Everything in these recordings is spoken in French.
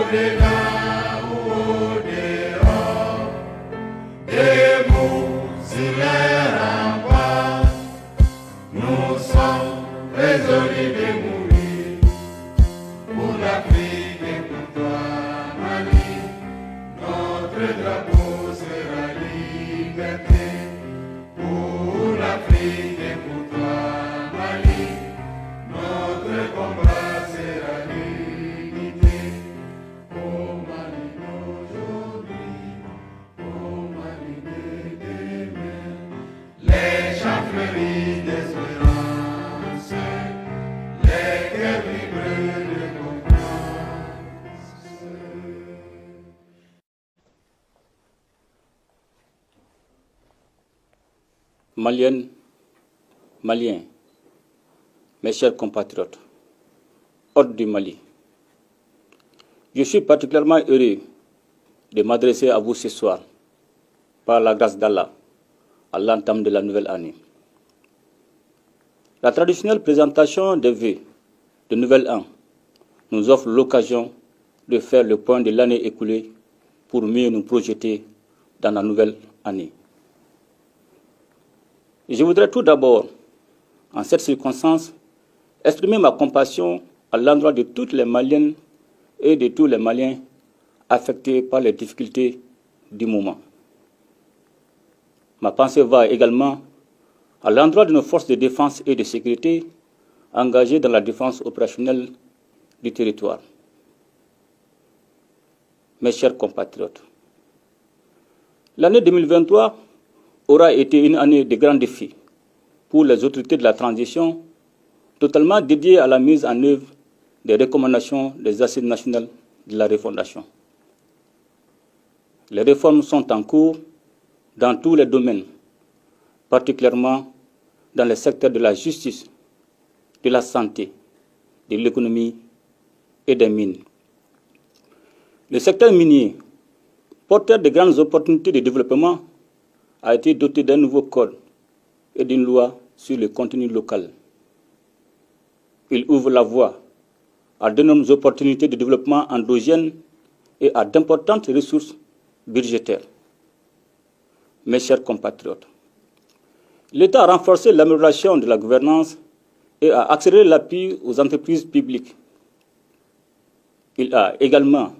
au-delà ou au-dehors, debout sur les remparts, nous sommes résolus de mourir pour l'Afrique et pour toi, Mali. Notre drapeau sera liberté pour l'Afrique et pour toi, Mali. Notre combat sera l'unité. Au Mali d'aujourd'hui, au Mali de demain, les champs fleurissent d'espérance, les cœurs vibrent de confiance. Maliennes, Maliens, mes chers compatriotes, hôtes du Mali, je suis particulièrement heureux de m'adresser à vous ce soir, par la grâce d'Allah, à l'entame de la nouvelle année. La traditionnelle présentation des vœux de Nouvel An nous offre l'occasion de faire le point de l'année écoulée pour mieux nous projeter dans la nouvelle année. Je voudrais tout d'abord, en cette circonstance, exprimer ma compassion à l'endroit de toutes les Maliennes et de tous les Maliens affectés par les difficultés du moment. Ma pensée va également à l'endroit de nos forces de défense et de sécurité engagées dans la défense opérationnelle du territoire. Mes chers compatriotes, l'année 2023 aura été une année de grands défis pour les autorités de la transition, totalement dédiée à la mise en œuvre des recommandations des Assises nationales de la refondation. Les réformes sont en cours dans tous les domaines, particulièrement dans les secteurs de la justice, de la santé, de l'économie et des mines. Le secteur minier, porteur de grandes opportunités de développement, a été doté d'un nouveau code et d'une loi sur le contenu local. Il ouvre la voie à d'énormes opportunités de développement endogène et à d'importantes ressources budgétaires. Mes chers compatriotes, l'État a renforcé l'amélioration de la gouvernance et a accéléré l'appui aux entreprises publiques. Il a également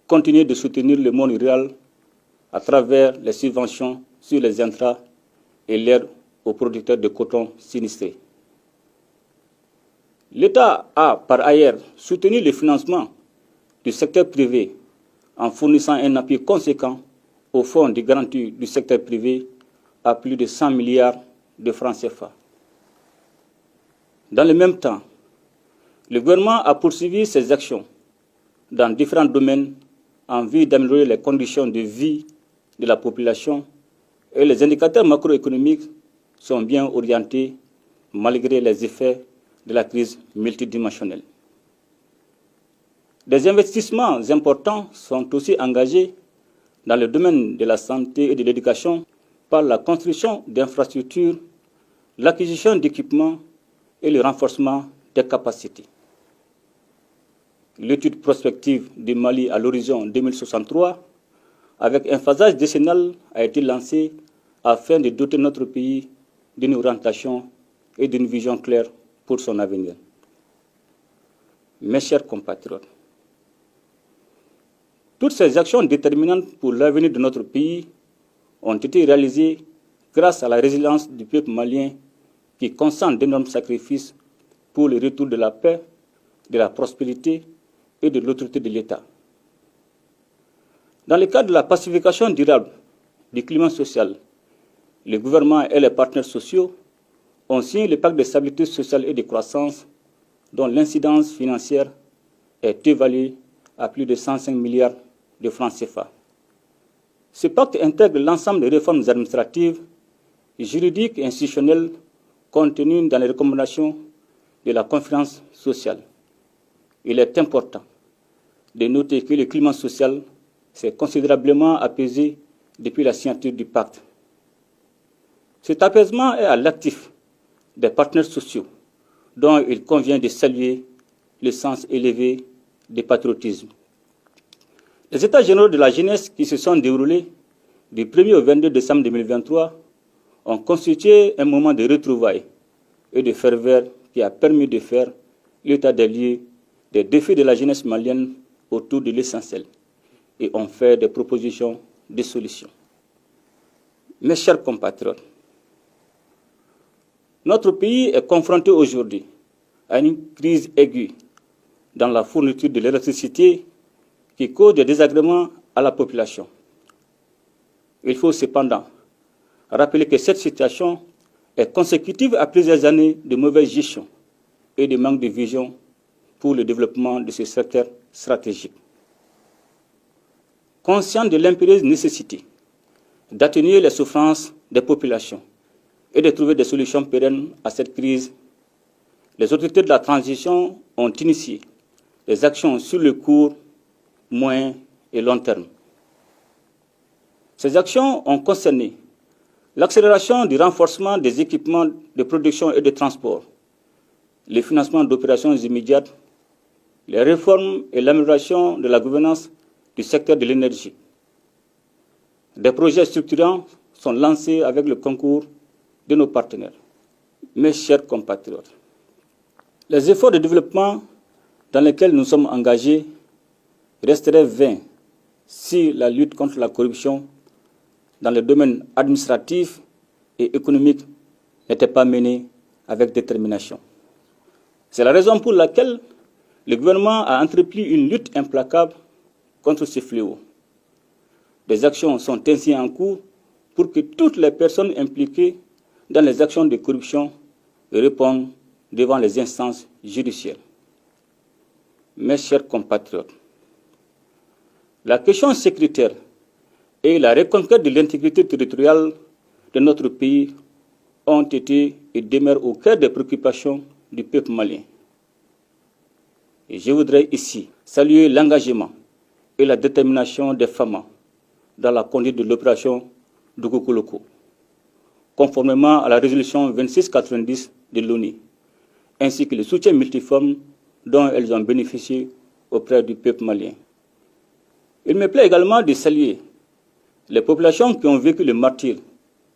continué de soutenir le monde rural à travers les subventions sur les intrants et l'aide aux producteurs de coton sinistrés. L'État a par ailleurs soutenu le financement du secteur privé en fournissant un appui conséquent au fonds de garantie du secteur privé à plus de 100 milliards de francs CFA. Dans le même temps, le gouvernement a poursuivi ses actions dans différents domaines en vue d'améliorer les conditions de vie de la population et les indicateurs macroéconomiques sont bien orientés malgré les effets de la crise multidimensionnelle. Des investissements importants sont aussi engagés dans le domaine de la santé et de l'éducation par la construction d'infrastructures, l'acquisition d'équipements et le renforcement des capacités. L'étude prospective du Mali à l'horizon 2063, avec un phasage décennal, a été lancée afin de doter notre pays d'une orientation et d'une vision claire pour son avenir. Mes chers compatriotes, toutes ces actions déterminantes pour l'avenir de notre pays ont été réalisées grâce à la résilience du peuple malien qui consent d'énormes sacrifices pour le retour de la paix, de la prospérité et de l'autorité de l'État. Dans le cadre de la pacification durable du climat social, le gouvernement et les partenaires sociaux ont signé le pacte de stabilité sociale et de croissance dont l'incidence financière est évaluée à plus de 105 milliards de francs CFA. Ce pacte intègre l'ensemble des réformes administratives, juridiques et institutionnelles contenues dans les recommandations de la conférence sociale. Il est important de noter que le climat social s'est considérablement apaisé depuis la signature du pacte. Cet apaisement est à l'actif des partenaires sociaux, dont il convient de saluer le sens élevé du patriotisme. Les États généraux de la jeunesse qui se sont déroulés du 1er au 22 décembre 2023 ont constitué un moment de retrouvailles et de ferveur qui a permis de faire l'état des lieux des défis de la jeunesse malienne autour de l'essentiel et ont fait des propositions de solutions. Mes chers compatriotes, notre pays est confronté aujourd'hui à une crise aiguë dans la fourniture de l'électricité qui cause des désagréments à la population. Il faut cependant rappeler que cette situation est consécutive à plusieurs années de mauvaise gestion et de manque de vision pour le développement de ce secteur stratégique. Conscient de l'impérieuse nécessité d'atténuer les souffrances des populations et de trouver des solutions pérennes à cette crise, les autorités de la transition ont initié des actions sur le court, moyen et long terme. Ces actions ont concerné l'accélération du renforcement des équipements de production et de transport, le financement d'opérations immédiates, les réformes et l'amélioration de la gouvernance du secteur de l'énergie. Des projets structurants sont lancés avec le concours de nos partenaires. Mes chers compatriotes, les efforts de développement dans lesquels nous sommes engagés resteraient vains si la lutte contre la corruption dans les domaines administratifs et économiques n'était pas menée avec détermination. C'est la raison pour laquelle le gouvernement a entrepris une lutte implacable contre ce fléau. Des actions sont ainsi en cours pour que toutes les personnes impliquées dans les actions de corruption répondent devant les instances judiciaires. Mes chers compatriotes, la question sécuritaire et la reconquête de l'intégrité territoriale de notre pays ont été et demeurent au cœur des préoccupations du peuple malien. Et je voudrais ici saluer l'engagement et la détermination des femmes dans la conduite de l'opération Dugukoloko, conformément à la résolution 2690 de l'ONU, ainsi que le soutien multiforme dont elles ont bénéficié auprès du peuple malien. Il me plaît également de saluer les populations qui ont vécu le martyre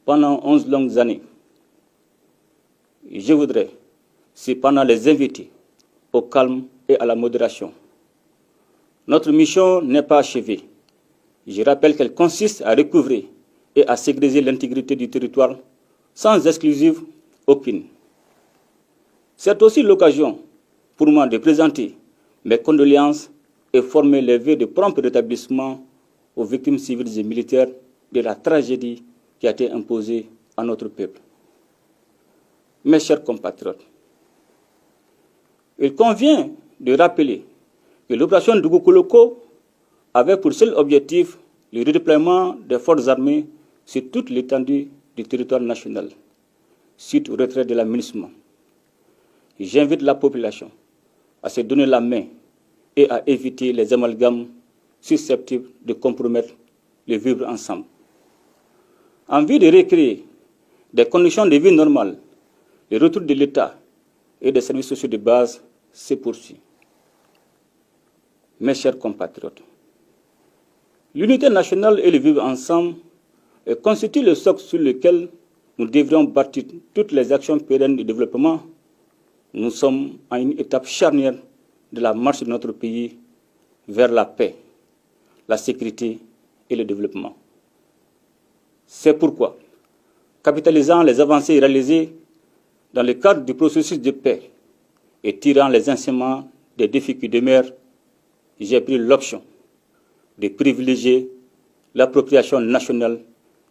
pendant 11 longues années. Et je voudrais cependant les inviter au calme et à la modération. Notre mission n'est pas achevée. Je rappelle qu'elle consiste à recouvrer et à sécuriser l'intégrité du territoire sans exclusive aucune. C'est aussi l'occasion pour moi de présenter mes condoléances et former les vœux de prompt rétablissement aux victimes civiles et militaires de la tragédie qui a été imposée à notre peuple. Mes chers compatriotes, il convient de rappeler que l'opération Dugukoloko avait pour seul objectif le redéploiement des forces armées sur toute l'étendue du territoire national, suite au retrait de la MINUSMA. J'invite la population à se donner la main et à éviter les amalgames susceptibles de compromettre le vivre ensemble. En vue de recréer des conditions de vie normales, le retour de l'État et des services sociaux de base se poursuit. Mes chers compatriotes, l'unité nationale et le vivre ensemble constituent le socle sur lequel nous devrions bâtir toutes les actions pérennes de développement. Nous sommes à une étape charnière de la marche de notre pays vers la paix, la sécurité et le développement. C'est pourquoi, capitalisant les avancées réalisées dans le cadre du processus de paix et tirant les enseignements des défis qui demeurent, j'ai pris l'option de privilégier l'appropriation nationale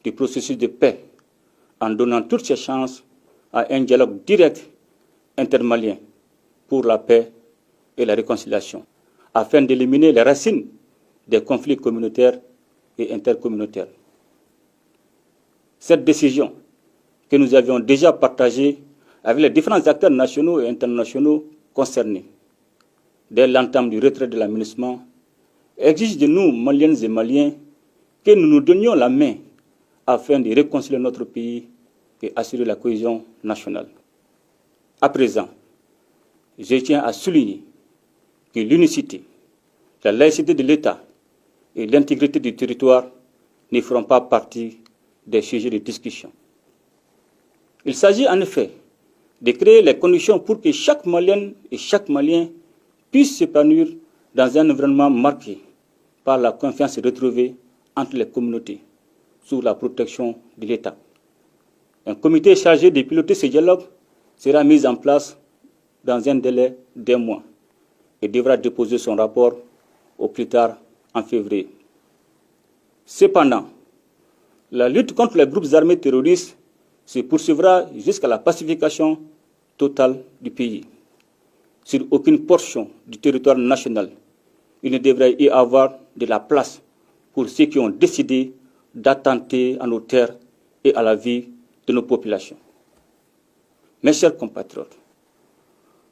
du processus de paix en donnant toutes ses chances à un dialogue direct intermalien pour la paix et la réconciliation, afin d'éliminer les racines des conflits communautaires et intercommunautaires. Cette décision, que nous avions déjà partagée avec les différents acteurs nationaux et internationaux concernés, dès l'entame du retrait de la MINUSMA, exige de nous, Maliennes et Maliens, que nous nous donnions la main afin de réconcilier notre pays et assurer la cohésion nationale. À présent, je tiens à souligner que l'unicité, la laïcité de l'État et l'intégrité du territoire ne feront pas partie des sujets de discussion. Il s'agit en effet de créer les conditions pour que chaque Malienne et chaque Malien puisse s'épanouir dans un environnement marqué par la confiance retrouvée entre les communautés sous la protection de l'État. Un comité chargé de piloter ce dialogue sera mis en place dans un délai d'1 mois et devra déposer son rapport au plus tard en février. Cependant, la lutte contre les groupes armés terroristes se poursuivra jusqu'à la pacification totale du pays. Sur aucune portion du territoire national, il ne devrait y avoir de la place pour ceux qui ont décidé d'attenter à nos terres et à la vie de nos populations. Mes chers compatriotes,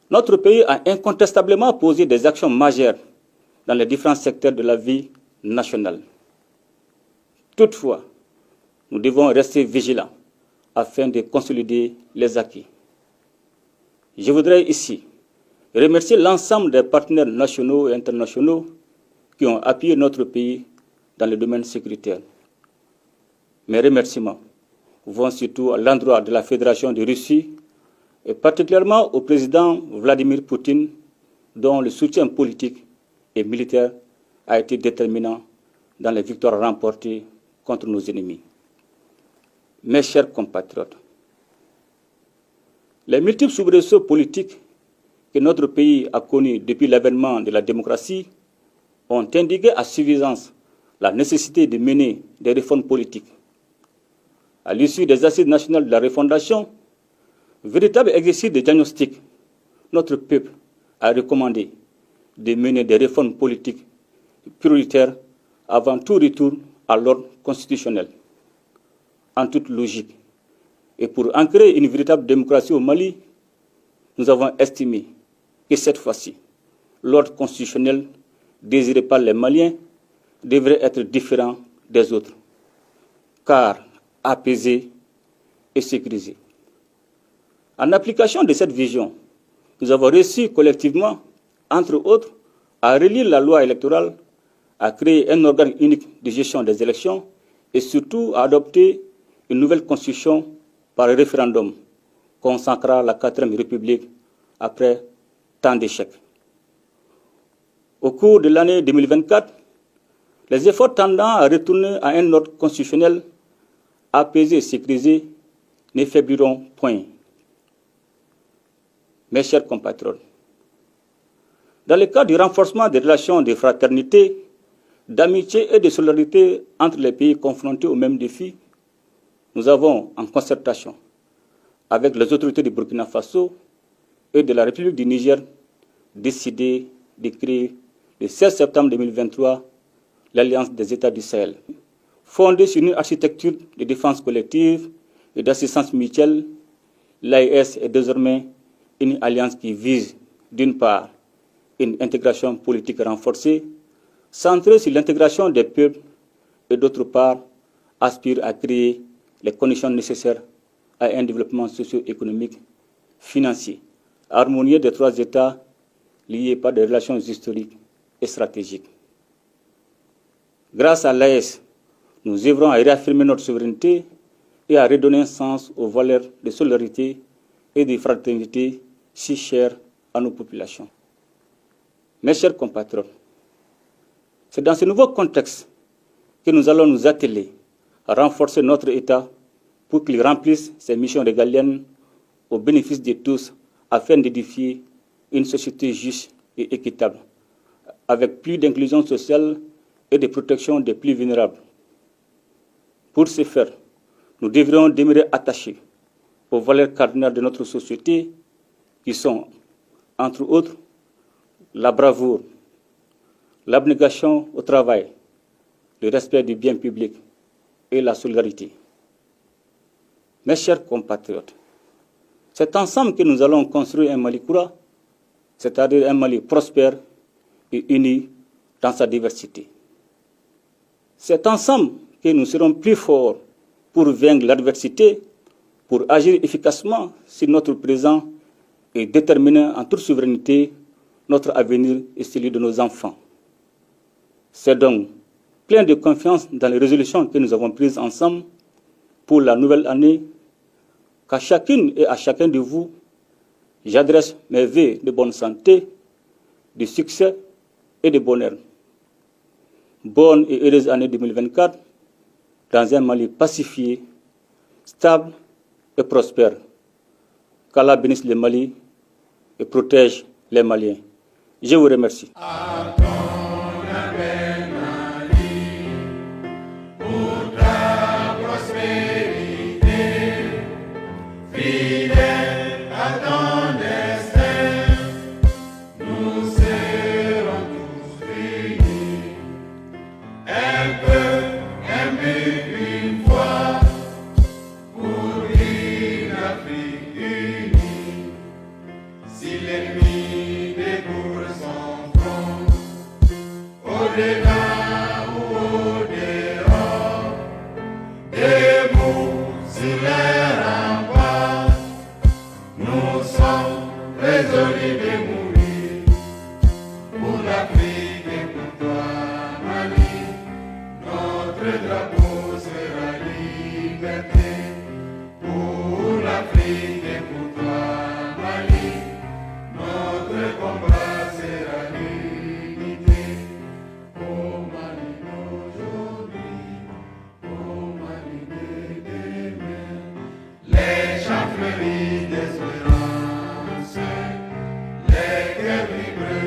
notre pays a incontestablement posé des actions majeures dans les différents secteurs de la vie nationale. Toutefois, nous devons rester vigilants afin de consolider les acquis. Je voudrais ici remercier l'ensemble des partenaires nationaux et internationaux qui ont appuyé notre pays dans le domaine sécuritaire. Mes remerciements vont surtout à l'endroit de la Fédération de Russie et particulièrement au président Vladimir Poutine, dont le soutien politique et militaire a été déterminant dans les victoires remportées contre nos ennemis. Mes chers compatriotes, les multiples soubresauts politiques que notre pays a connus depuis l'avènement de la démocratie ont indiqué à suffisance la nécessité de mener des réformes politiques. À l'issue des assises nationales de la refondation, véritable exercice de diagnostic, notre peuple a recommandé de mener des réformes politiques prioritaires avant tout retour à l'ordre constitutionnel. En toute logique, et pour ancrer une véritable démocratie au Mali, nous avons estimé que cette fois-ci, l'ordre constitutionnel désiré par les Maliens devrait être différent des autres, car apaisé et sécurisé. En application de cette vision, nous avons réussi collectivement, entre autres, à relire la loi électorale, à créer un organe unique de gestion des élections et surtout à adopter une nouvelle constitution par référendum consacrant la 4e République après tant d'échecs. Au cours de l'année 2024, les efforts tendant à retourner à un ordre constitutionnel apaisé et sécurisé ne faibliront point. Mes chers compatriotes, dans le cadre du renforcement des relations de fraternité, d'amitié et de solidarité entre les pays confrontés aux mêmes défis, nous avons, en concertation avec les autorités du Burkina Faso et de la République du Niger, décidé de créer le 16 septembre 2023 l'Alliance des États du Sahel. Fondée sur une architecture de défense collective et d'assistance mutuelle, l'AES est désormais une alliance qui vise, d'une part, une intégration politique renforcée, centrée sur l'intégration des peuples, et d'autre part, aspire à créer les conditions nécessaires à un développement socio-économique, financier, harmonieux des 3 États liés par des relations historiques et stratégiques. Grâce à l'AES, nous œuvrons à réaffirmer notre souveraineté et à redonner un sens aux valeurs de solidarité et de fraternité si chères à nos populations. Mes chers compatriotes, c'est dans ce nouveau contexte que nous allons nous atteler à renforcer notre État pour qu'il remplisse ses missions régaliennes au bénéfice de tous afin d'édifier une société juste et équitable, avec plus d'inclusion sociale et de protection des plus vulnérables. Pour ce faire, nous devrions demeurer attachés aux valeurs cardinales de notre société qui sont, entre autres, la bravoure, l'abnégation au travail, le respect du bien public et la solidarité. Mes chers compatriotes, c'est ensemble que nous allons construire un Mali Koura, c'est-à-dire un Mali prospère et uni dans sa diversité. C'est ensemble que nous serons plus forts pour vaincre l'adversité, pour agir efficacement sur notre présent et déterminer en toute souveraineté notre avenir et celui de nos enfants. C'est donc plein de confiance dans les résolutions que nous avons prises ensemble pour la nouvelle année, qu'à chacune et à chacun de vous, j'adresse mes vœux de bonne santé, de succès et de bonheur. Bonne et heureuse année 2024 dans un Mali pacifié, stable et prospère. Qu'Allah bénisse le Mali et protège les Maliens. Je vous remercie. Les chants fleuris d'espérance, les cœurs vibrent